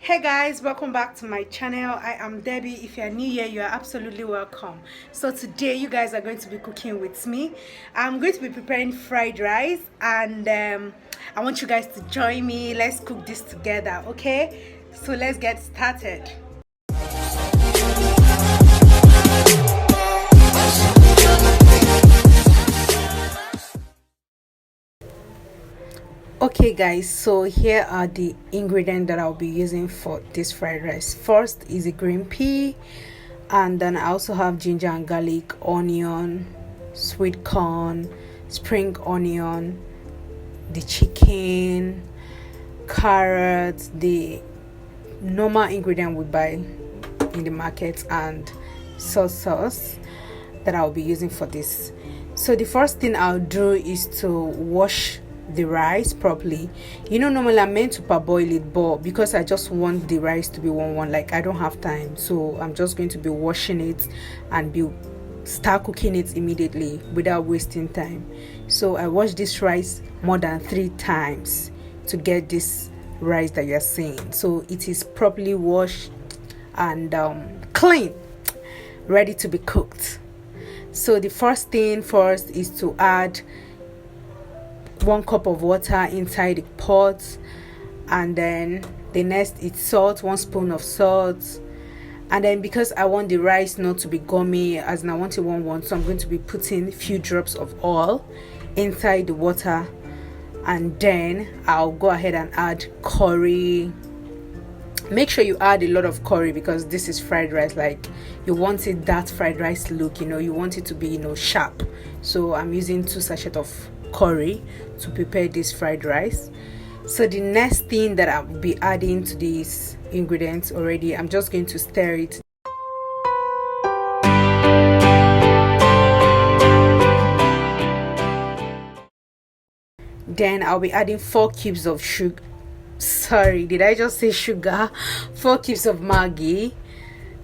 Hey guys, welcome back to my channel. I am Debbie. If you are new here, you are absolutely welcome. So today you guys are going to be cooking with me. I'm going to be preparing fried rice, and I want you guys to join me. Let's cook this together, okay? So let's get started. Okay guys, so here are the ingredients that I'll be using for this fried rice. First is a green pea, and then I also have ginger and garlic, onion, sweet corn, spring onion, the chicken, carrots, the normal ingredient we buy in the market, and sauce that I'll be using for this. So the first thing I'll do is to wash the rice properly. Normally I'm meant to parboil it, but because I just want the rice to be one, like I don't have time, so I'm just going to be washing it and start cooking it immediately without wasting time. So I wash this rice more than 3 times to get this rice that you're seeing. So it is properly washed and clean, ready to be cooked. So the first thing first is to add 1 cup of water inside the pot, and then the next is salt, 1 spoon of salt. And then because I want the rice not to be gummy, as in I want it one, so I'm going to be putting a few drops of oil inside the water, and then I'll go ahead and add curry. Make sure you add a lot of curry because this is fried rice, like you want it that fried rice look, you want it to be sharp. So I'm using 2 sachets of curry to prepare this fried rice. So the next thing that I'll be adding to these ingredients already, I'm just going to stir it. Then I'll be adding 4 cubes of sugar. Sorry, did I just say sugar? 4 cubes of Maggi.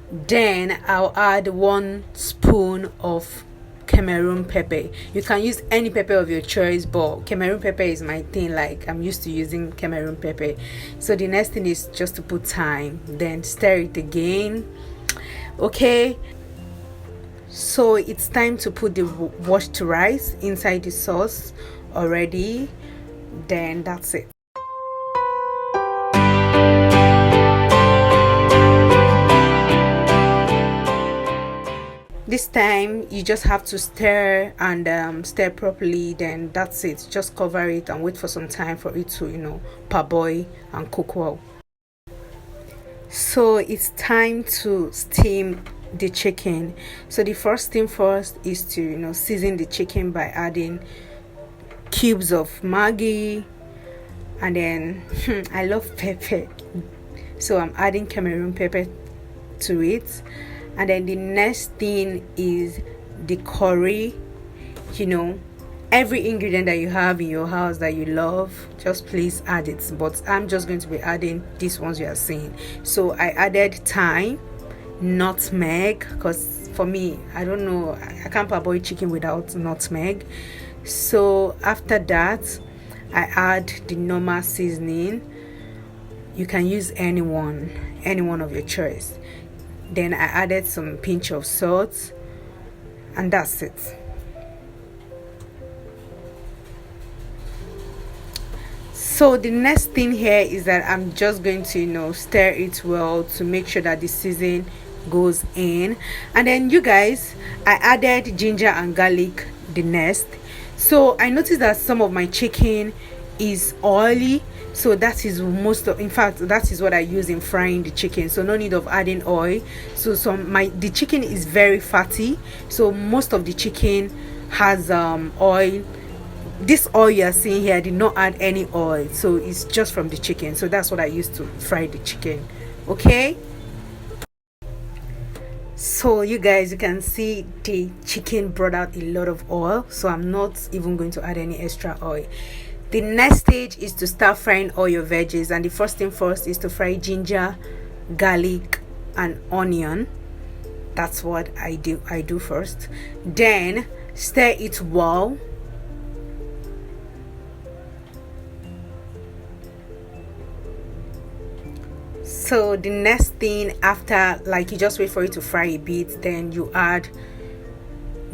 Then I'll add 1 spoon of Cameroon pepper. You can use any pepper of your choice, but Cameroon pepper is my thing, like I'm used to using Cameroon pepper. So the next thing is just to put thyme, then stir it again. Okay, so it's time to put the washed rice inside the sauce already. Then that's it. This time you just have to stir and stir properly, then that's it. Just cover it and wait for some time for it to parboil and cook well. So it's time to steam the chicken. So the first thing first is to season the chicken by adding cubes of Maggi, and then I love pepper, so I'm adding Cameroon pepper to it. And then the next thing is the curry. Every ingredient that you have in your house that you love, just please add it, but I'm just going to be adding these ones you are seeing. So I added thyme, nutmeg, because for me, I don't know, I can't parboil chicken without nutmeg. So after that, I add the normal seasoning. You can use any one of your choice. Then I added some pinch of salt, and that's it. So the next thing here is that I'm just going to stir it well to make sure that the seasoning goes in. And then you guys, I added ginger and garlic the next. So I noticed that some of my chicken is oily, so that is in fact that is what I use in frying the chicken, so no need of adding oil. So the chicken is very fatty, so most of the chicken has oil. This oil you are seeing here, I did not add any oil, so it's just from the chicken. So that's what I used to fry the chicken. Okay, so you guys, you can see the chicken brought out a lot of oil, so I'm not even going to add any extra oil. The next stage is to start frying all your veggies, and the first thing first is to fry ginger, garlic, and onion. That's what I do first. Then stir it well. So the next thing, after, like, you just wait for it to fry a bit, then you add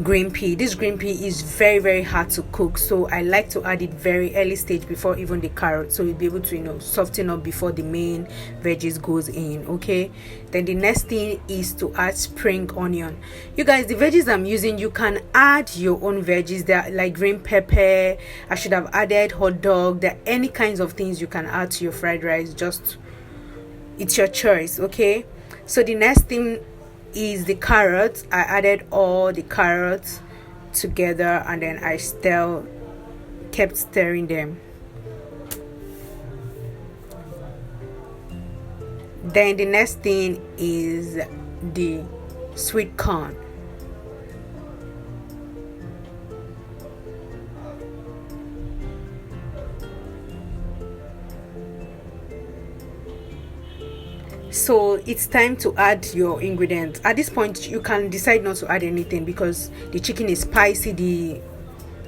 green pea. This green pea is very, very hard to cook, so I like to add it very early stage before even the carrot, so you'll be able to, you know, soften up before the main veggies goes in. Okay, then the next thing is to add spring onion. You guys, the veggies I'm using, you can add your own veggies. They're like green pepper. I should have added hot dog. There are any kinds of things you can add to your fried rice, just it's your choice. Okay, so the next thing is the carrots. I added all the carrots together, and then I still kept stirring them. Then the next thing is the sweet corn. So it's time to add your ingredients. At this point you can decide not to add anything because the chicken is spicy,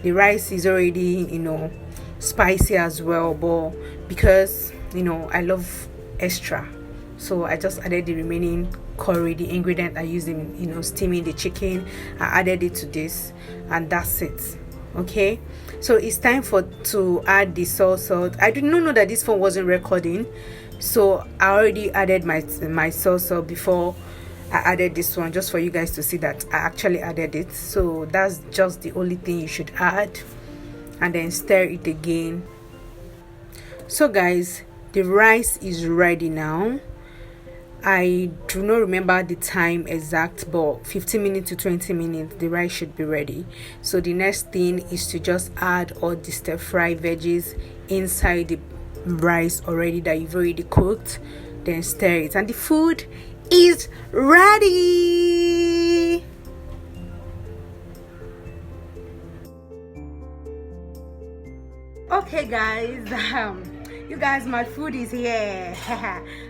the rice is already, you know, spicy as well, but because, you know, I love extra, so I just added the remaining curry, the ingredient I used in, you know, steaming the chicken. I added it to this, and that's it. Okay, so it's time to add the salt. I did not know that this phone wasn't recording, so I already added my salt before I added this one, just for you guys to see that I actually added it. So that's just the only thing you should add, and then stir it again. So guys, the rice is ready now. I do not remember the time exact, but 15 minutes to 20 minutes the rice should be ready. So the next thing is to just add all the stir fry veggies inside the rice already that you've already cooked, then stir it, and the food is ready. Okay guys, you guys, my food is here.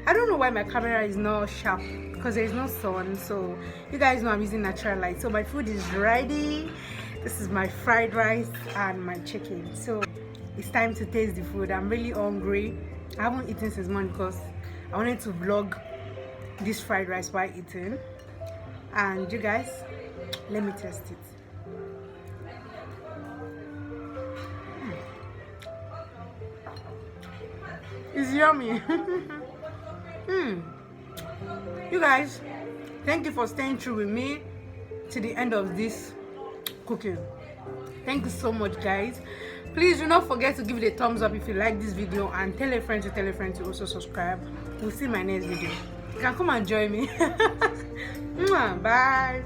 I don't know why my camera is not sharp, because there is no sun, so you guys know I'm using natural light. So my food is ready. This is my fried rice and my chicken, so it's time to taste the food. I'm really hungry. I haven't eaten since morning because I wanted to vlog this fried rice while eating. And you guys, let me test it. It's yummy. You guys, thank you for staying true with me to the end of this cooking. Thank you so much guys. Please do not forget to give it a thumbs up if you like this video, and tell a friend to also subscribe. We'll see my next video. You can come and join me. Bye.